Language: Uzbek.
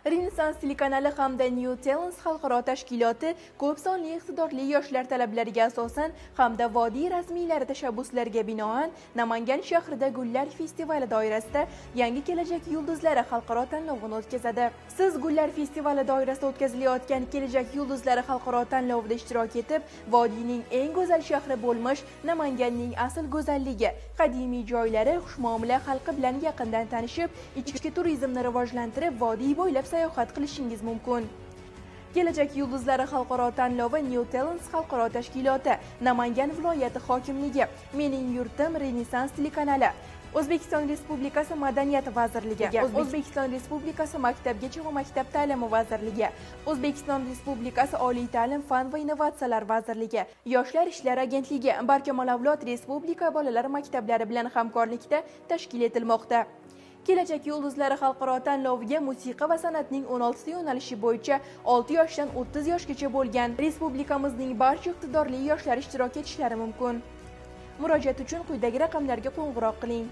Renessans telekanali hamda New Talents xalqaro tashkiloti ko'p sonli iqtidorli yoshlar talablariga asosan hamda vodiy rasmiylari tashabbuslariga binoan Namangan shahrida Gullar festivali doirasida Yangi kelajak yulduzlari xalqaro tanlovini o'tkazadi. Siz Gullar festivali doirasida o'tkazilayotgan Kelajak yulduzlari xalqaro tanlovida ishtirok etib, vodiyning eng go'zal shahri bo'lmish Namanganning asl go'zalligi, qadimiy joylari, xushmuomala xalqi bilan yaqindan tanishib, ichki turizmni rivojlantirib, vodiy bo'ylab sayohat qilishingiz mumkin. Kelajak yulduzlari xalqaro tanlovi New Talents xalqaro tashkiloti, Namangan viloyati hokimligi, Mening yurtim Renessans telekanali, O'zbekiston Respublikasi Madaniyat vazirligi, O'zbekiston Respublikasi Maktabgacha va maktab ta'limi vazirligi, O'zbekiston Respublikasi Oliy ta'lim, fan va innovatsiyalar vazirligi, Yoshlar ishlari agentligi, Barkamol avlod respublika bolalar maktablari bilan hamkorlikda tashkil etilmoqda. Kelajak yulduzlari xalqaro tanloviga musiqa va san'atning 16 ta yo'nalishi bo'yicha 6 yoshdan 30 yoshgacha bo'lgan respublikamizning barcha iqtidorli yoshlar ishtirok etishlari mumkin. Murojaat uchun quyidagi raqamlarga qo'ng'iroq qiling.